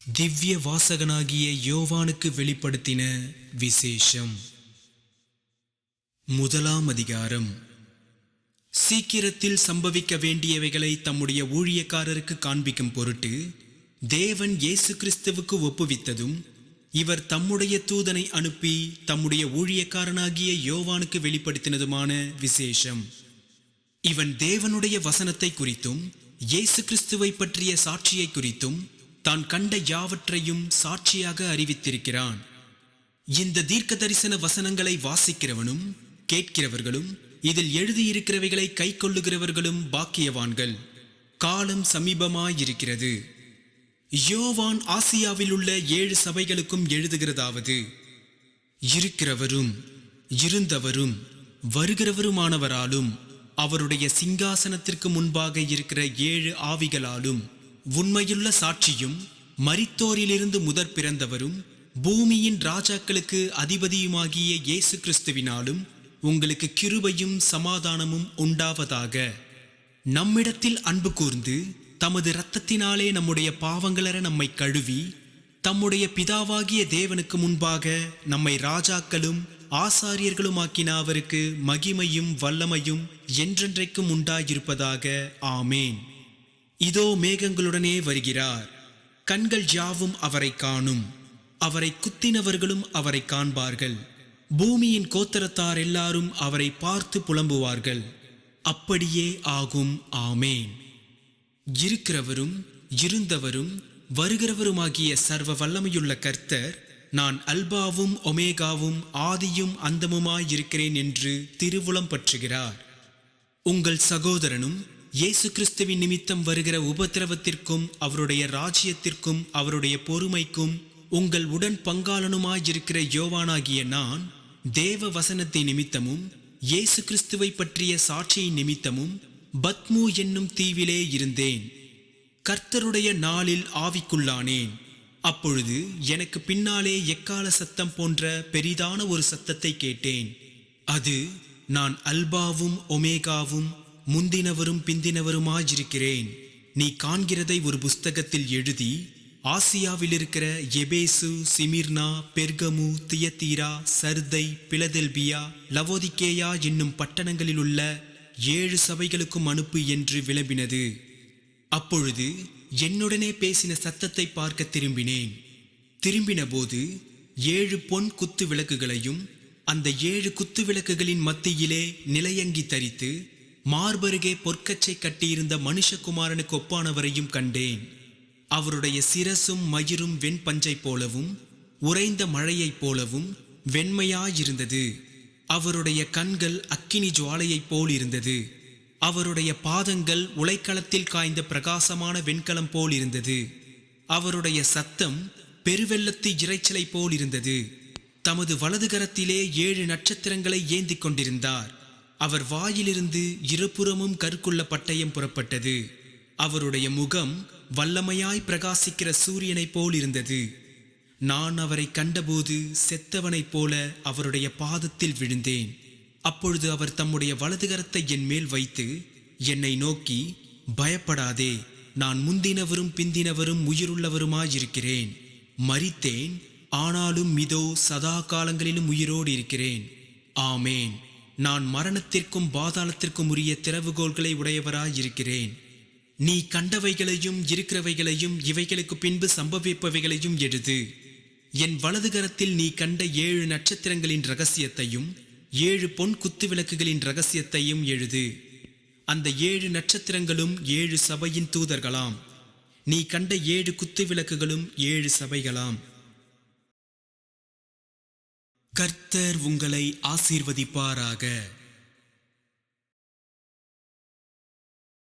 திவ்ய வாசகனாகிய யோவானுக்கு வெளிப்படுத்தின விசேஷம். முதலாம் அதிகாரம். சீக்கிரத்தில் சம்பவிக்க வேண்டியவைகளை தம்முடைய ஊழியக்காரருக்கு காண்பிக்கும் பொருட்டு தேவன் இயேசு கிறிஸ்துவுக்கு ஒப்புவித்ததும், இவர் தம்முடைய தூதனை அனுப்பி தம்முடைய ஊழியக்காரனாகிய யோவானுக்கு வெளிப்படுத்தினதுமான விசேஷம். இவன் தேவனுடைய வசனத்தை குறித்தும் இயேசு கிறிஸ்துவை பற்றிய சாட்சியை குறித்தும் தான் கண்ட யாவற்றையும் சாட்சியாக அறிவித்திருக்கிறான். இந்த தீர்க்க தரிசன வசனங்களை வாசிக்கிறவனும் கேட்கிறவர்களும் இதில் எழுதியிருக்கிறவைகளை கை கொள்ளுகிறவர்களும் பாக்கியவான்கள். காலம் சமீபமாயிருக்கிறது. யோவான் ஆசியாவில் உள்ள 7 சபைகளுக்கும் எழுதுகிறதாவது: இருக்கிறவரும் இருந்தவரும் வருகிறவருமானவராலும் அவருடைய சிங்காசனத்திற்கு முன்பாக இருக்கிற 7 ஆவிகளாலும் உண்மையுள்ள சாட்சியும் மரித்தோரிலிருந்து முதற் பிறந்தவரும் பூமியின் ராஜாக்களுக்கு அதிபதியுமாகிய இயேசு கிறிஸ்துவினாலும் உங்களுக்கு கிருபையும் சமாதானமும் உண்டாவதாக. நம்மிடத்தில் அன்பு கூர்ந்து தமது இரத்தத்தினாலே நம்முடைய பாவங்களற நம்மை கழுவி தம்முடைய பிதாவாகிய தேவனுக்கு முன்பாக நம்மை ராஜாக்களும் ஆசாரியர்களுமாக்கின அவருக்கு மகிமையும் வல்லமையும் என்றென்றைக்கும் உண்டாயிருப்பதாக. ஆமேன். இதோ மேகங்களுடனே வருகிறார். கண்கள் யாவும் அவரை காணும். அவரை குத்தினவர்களும் அவரை காண்பார்கள். பூமியின் கோத்திரத்தார் எல்லாரும் அவரை பார்த்து புலம்புவார்கள். அப்படியே ஆகும். ஆமேன். இருக்கிறவரும் இருந்தவரும் வருகிறவருமாகிய சர்வ வல்லமையுள்ள கர்த்தர், நான் அல்பாவும் ஒமேகாவும் ஆதியும் அந்தமுமாயிருக்கிறேன் என்று திருவுளம் பற்றுகிறார். உங்கள் சகோதரனும் இயேசு கிறிஸ்துவின் நிமித்தம் வருகிற உபத்திரவத்திற்கும் அவருடைய ராஜ்யத்திற்கும் அவருடைய பொறுமைக்கும் உங்கள் உடன் பங்காளனுமாயிருக்கிற யோவானாகிய நான் தேவ வசனத்தை நிமித்தமும் இயேசு கிறிஸ்துவை பற்றிய சாட்சியின் நிமித்தமும் பத்மு என்னும் தீவிலே இருந்தேன். கர்த்தருடைய நாளில் ஆவிக்குள்ளானேன். அப்பொழுது எனக்கு பின்னாலே எக்கால சத்தம் போன்ற பெரிதான ஒரு சத்தத்தை கேட்டேன். அது, நான் அல்பாவும் ஒமேகாவும் முந்தினவரும் பிந்தினவருமாயிருக்கிறேன். நீ காண்கிறதை ஒரு புஸ்தகத்தில் எழுதி ஆசியாவில் இருக்கிற எபேசு, சிமிர்னா, பெர்கமு, தியத்தீரா, சர்தை, பிலதெல்பியா, லவோதிக்கேயா என்னும் பட்டணங்களில் உள்ள 7 சபைகளுக்கும் அனுப்பு என்று விளம்பினது. அப்பொழுது என்னுடனே பேசின சத்தத்தை பார்க்க திரும்பினேன். திரும்பின போது 7 பொன் குத்து விளக்குகளையும் அந்த 7 குத்து விளக்குகளின் மத்தியிலே நிலையங்கி தரித்து மார்பருகே பொற்கச்சை கட்டியிருந்த மனுஷகுமாரனுக்கு ஒப்பானவரையும் கண்டேன். அவருடைய சிரசும் மயிரும் வெண்பஞ்சை போலவும் உறைந்த மழையைப் போலவும் வெண்மையாயிருந்தது. அவருடைய கண்கள் அக்கினி ஜுவாலையைப் போல் இருந்தது. அவருடைய பாதங்கள் உலைக்களத்தில் காய்ந்த பிரகாசமான வெண்கலம் போல் இருந்தது. அவருடைய சத்தம் பெருவெள்ளத்து இரைச்சலை போல் இருந்தது. தமது வலது கரத்திலே 7 நட்சத்திரங்களை ஏந்தி கொண்டிருந்தார். அவர் வாயிலிருந்து இருபுறமும் கருக்குள்ள பட்டயம் புறப்பட்டது. அவருடைய முகம் வல்லமையாய் பிரகாசிக்கிற சூரியனைப் போல் இருந்தது. நான் அவரை கண்டபோது செத்தவனைப் போல அவருடைய பாதத்தில் விழுந்தேன். அப்பொழுது அவர் தம்முடைய வலது கரத்தை என் மேல் வைத்து என்னை நோக்கி, பயப்படாதே, நான் முந்தினவரும் பிந்தினவரும் உயிருள்ளவருமாயிருக்கிறேன். மரித்தேன், ஆனாலும் இதோ சதா காலங்களிலும் உயிரோடு இருக்கிறேன். ஆமேன். நான் மரணத்திற்கும் பாதாளத்திற்கும் உரிய திறவுகோள்களை உடையவராயிருக்கிறேன். நீ கண்டவைகளையும் இருக்கிறவைகளையும் இவைகளுக்கு பின்பு சம்பவிப்பவைகளையும் எழுது. என் வலது கரத்தில் நீ கண்ட 7 நட்சத்திரங்களின் இரகசியத்தையும் 7 பொன் குத்து விளக்குகளின் இரகசியத்தையும் எழுது. அந்த 7 நட்சத்திரங்களும் 7 சபையின் தூதர்களாம். நீ கண்ட 7 குத்து விளக்குகளும் 7 சபைகளாம். கர்த்தர் உங்களை ஆசீர்வதிப்பாராக.